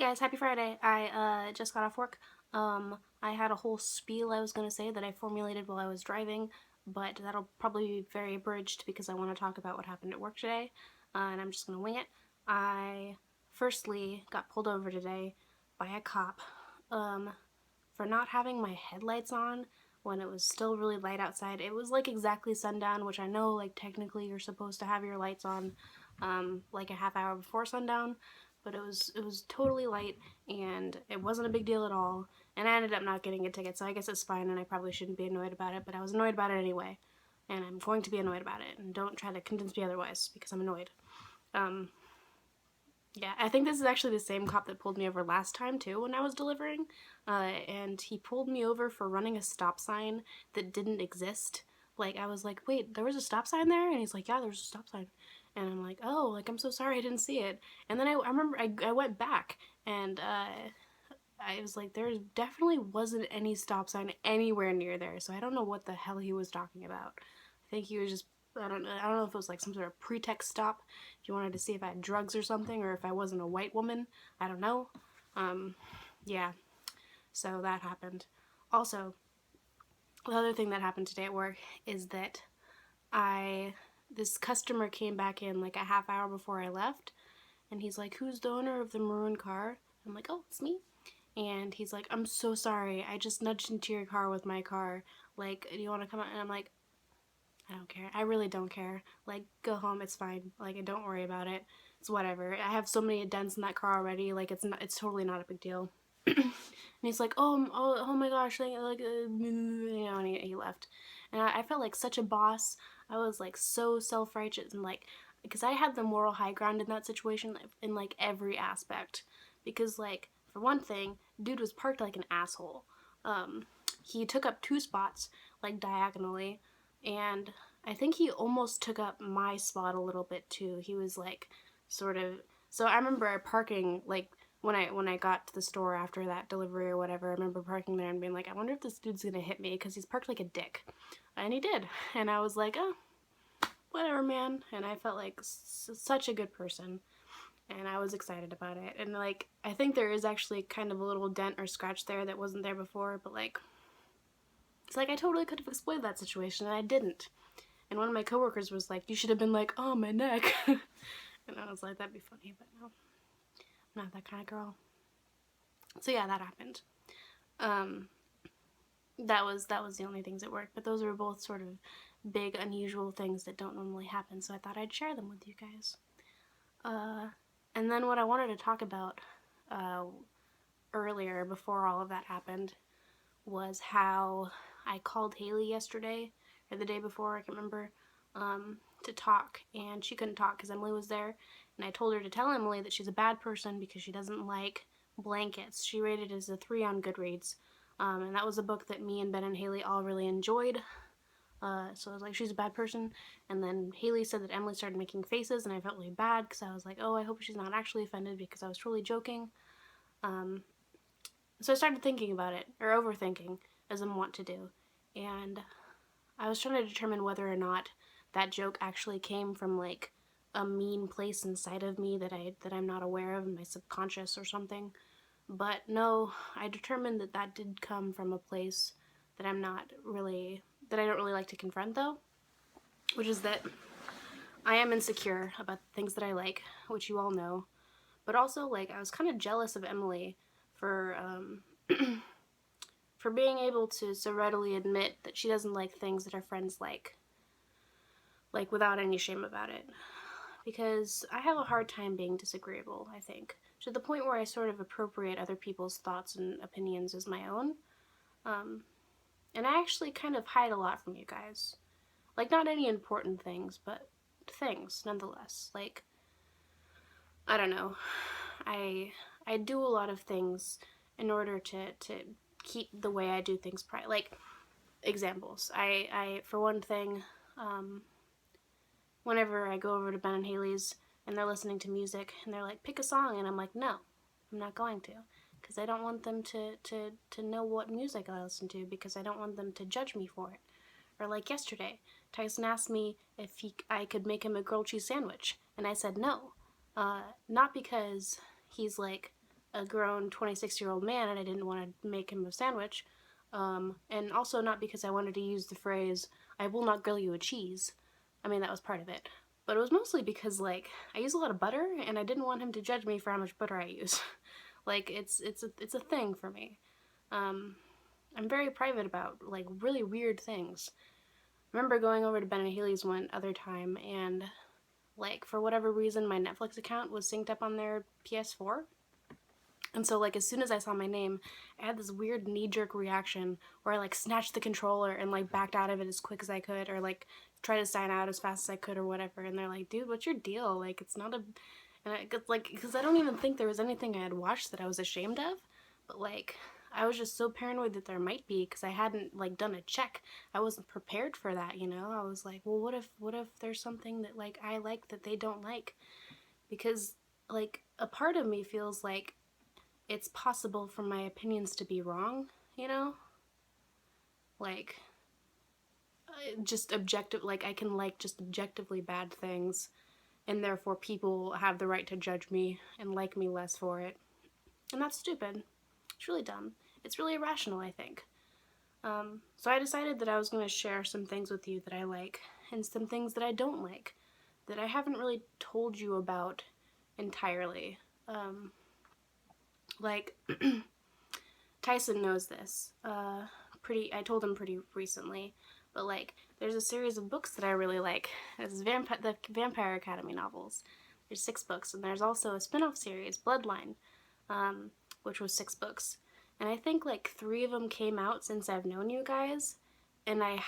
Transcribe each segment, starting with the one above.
guys, happy Friday. I just got off work. I had a whole spiel I was gonna say that I formulated while I was driving, but that'll probably be very abridged because I want to talk about what happened at work today, and I'm just gonna wing it. I firstly got pulled over today by a cop for not having my headlights on when it was still really light outside. It was like exactly sundown, which I know like technically you're supposed to have your lights on like a half hour before sundown, but it was totally light and it wasn't a big deal at all. And I ended up not getting a ticket, so I guess it's fine and I probably shouldn't be annoyed about it, but I was annoyed about it anyway. And I'm going to be annoyed about it, and don't try to convince me otherwise because I'm annoyed. Yeah, I think this is actually the same cop that pulled me over last time too when I was delivering, and he pulled me over for running a stop sign that didn't exist. Like, I was like, wait, there was a stop sign there? And he's like, yeah, there's a stop sign. And I'm like, oh, like, I'm so sorry I didn't see it. And then I remember I went back, and I was like, there definitely wasn't any stop sign anywhere near there, so I don't know what the hell he was talking about. I think he was just, I don't know if it was like some sort of pretext stop, if you wanted to see if I had drugs or something, or if I wasn't a white woman. I don't know. Yeah, so that happened. Also, the other thing that happened today at work is that this customer came back in like a half hour before I left, and he's like, who's the owner of the maroon car? I'm like, oh, it's me. And he's like, I'm so sorry, I just nudged into your car with my car. Like, do you want to come out? And I'm like, I don't care. I really don't care. Like, go home, it's fine. Like, don't worry about it. It's whatever. I have so many dents in that car already. Like, it's totally not a big deal. And he's like, oh my gosh, you know, and he left. And I felt like such a boss. I was like so self-righteous and like, because I had the moral high ground in that situation in like every aspect. Because like, for one thing, dude was parked like an asshole. He took up two spots like diagonally, and I think he almost took up my spot a little bit too. He was like sort of, so I remember parking like when I got to the store after that delivery or whatever. I remember parking there and being like, I wonder if this dude's gonna hit me because he's parked like a dick, and he did. And I was like, oh, whatever, man. And I felt like such a good person, and I was excited about it. And like, I think there is actually kind of a little dent or scratch there that wasn't there before, but like, it's like I totally could have exploited that situation and I didn't. And one of my coworkers was like, you should have been like, oh, my neck. And I was like, that'd be funny, but no, I'm not that kind of girl. So yeah, that happened. That was the only things at work, but those were both sort of big, unusual things that don't normally happen, so I thought I'd share them with you guys. And then what I wanted to talk about earlier, before all of that happened, was how I called Haley yesterday, or the day before, I can't remember, to talk, and she couldn't talk because Emily was there, and I told her to tell Emily that she's a bad person because she doesn't like blankets. She rated it as a 3 on Goodreads, and that was a book that me and Ben and Haley all really enjoyed. So I was like, she's a bad person. And then Haley said that Emily started making faces, and I felt really bad because I was like, oh, I hope she's not actually offended because I was totally joking. So I started thinking about it, or overthinking, as I'm wont to do. And I was trying to determine whether or not that joke actually came from like a mean place inside of me that I'm not aware of in my subconscious or something. But no, I determined that that did come from a place that I don't really like to confront, though, which is that I am insecure about the things that I like, which you all know. But also, like, I was kind of jealous of Emily for for being able to so readily admit that she doesn't like things that her friends like without any shame about it. Because I have a hard time being disagreeable, I think, to the point where I sort of appropriate other people's thoughts and opinions as my own. And I actually kind of hide a lot from you guys. Like, not any important things, but things, nonetheless. Like, I don't know. I do a lot of things in order to keep the way I do things private. Like, examples. I for one thing, whenever I go over to Ben and Haley's and they're listening to music and they're like, pick a song, and I'm like, no, I'm not going to, because I don't want them to know what music I listen to, because I don't want them to judge me for it. Or like yesterday, Tyson asked me if I could make him a grilled cheese sandwich, and I said no. Not because he's like a grown 26-year-old man and I didn't want to make him a sandwich. And also not because I wanted to use the phrase, I will not grill you a cheese. I mean, that was part of it. But it was mostly because, like, I use a lot of butter and I didn't want him to judge me for how much butter I use. Like, it's a thing for me. I'm very private about, like, really weird things. I remember going over to Ben and Haley's one other time and, like, for whatever reason, my Netflix account was synced up on their PS4. And so, like, as soon as I saw my name, I had this weird knee-jerk reaction where I, like, snatched the controller and, like, backed out of it as quick as I could, or, like, tried to sign out as fast as I could or whatever. And they're like, dude, what's your deal? Like, it's not a... And I, like, because I don't even think there was anything I had watched that I was ashamed of. But, like, I was just so paranoid that there might be because I hadn't, like, done a check. I wasn't prepared for that, you know? I was like, well, what if there's something that, like, I like that they don't like? Because, like, a part of me feels like it's possible for my opinions to be wrong, you know? Like, just objective, like, I can like just objectively bad things, and therefore people have the right to judge me and like me less for it. And that's stupid. It's really dumb. It's really irrational, I think. So I decided that I was going to share some things with you that I like, and some things that I don't like, that I haven't really told you about entirely. Like, Tyson knows this. I told him pretty recently, but, like, there's a series of books that I really like. It's the Vampire Academy novels. There's 6 books, and there's also a spin-off series, Bloodline, which was 6 books. And I think, like, 3 of them came out since I've known you guys, and I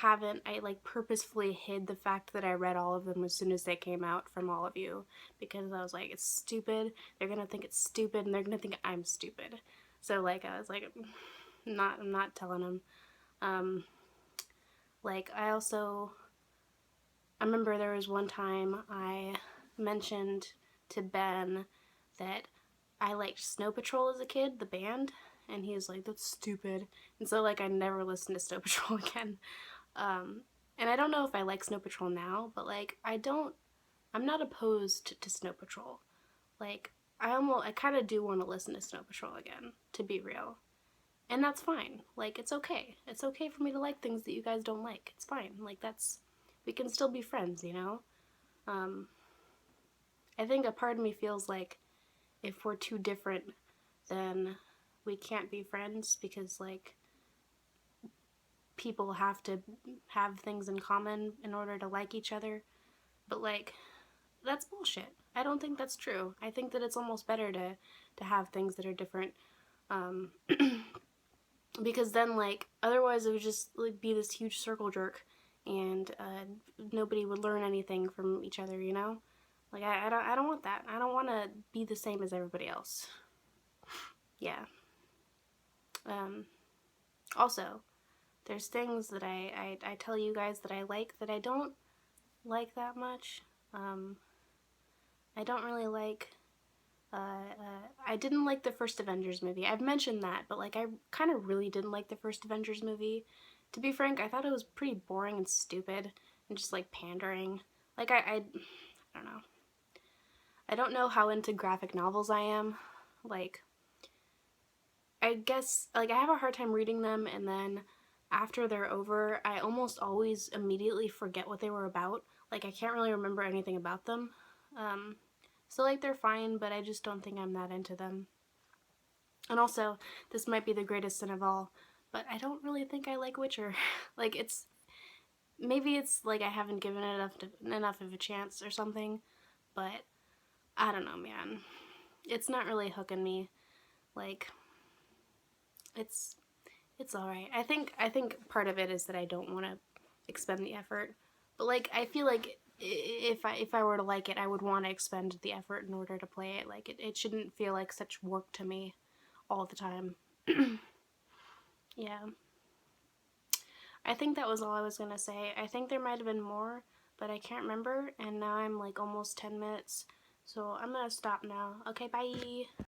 like, purposefully hid the fact that I read all of them as soon as they came out from all of you, because I was like, it's stupid, they're gonna think it's stupid, and they're gonna think I'm stupid. So, like, I was like, I'm not telling them. Like, I remember there was one time I mentioned to Ben that I liked Snow Patrol as a kid, the band, and he was like, that's stupid. And so, like, I never listened to Snow Patrol again. And I don't know if I like Snow Patrol now, but, like, I'm not opposed to Snow Patrol. Like, I kind of do want to listen to Snow Patrol again, to be real. And that's fine. Like, it's okay. It's okay for me to like things that you guys don't like. It's fine. Like, we can still be friends, you know? I think a part of me feels like if we're too different, then we can't be friends because, like, people have to have things in common in order to like each other. But, like, that's bullshit. I don't think that's true. I think that it's almost better to have things that are different. Because then, like, otherwise it would just, like, be this huge circle jerk, and nobody would learn anything from each other, you know? Like, I don't want that. I don't want to be the same as everybody else. Yeah. Also, there's things that I tell you guys that I like that I don't like that much. I don't really like... I didn't like the first Avengers movie. I've mentioned that, but, like, I kind of really didn't like the first Avengers movie. To be frank, I thought it was pretty boring and stupid and just, like, pandering. Like, I don't know. I don't know how into graphic novels I am. Like, I guess, like, I have a hard time reading them, and then after they're over, I almost always immediately forget what they were about. Like, I can't really remember anything about them. So, like, they're fine, but I just don't think I'm that into them. And also, this might be the greatest sin of all, but I don't really think I like Witcher. Like, maybe it's like I haven't given it enough of a chance or something, but I don't know, man. It's not really hooking me. Like, it's alright. I think part of it is that I don't want to expend the effort, but, like, I feel like if I were to like it, I would want to expend the effort in order to play it. Like, it shouldn't feel like such work to me all the time. Yeah. I think that was all I was gonna say. I think there might have been more, but I can't remember, and now I'm, like, almost 10 minutes, so I'm gonna stop now. Okay, bye!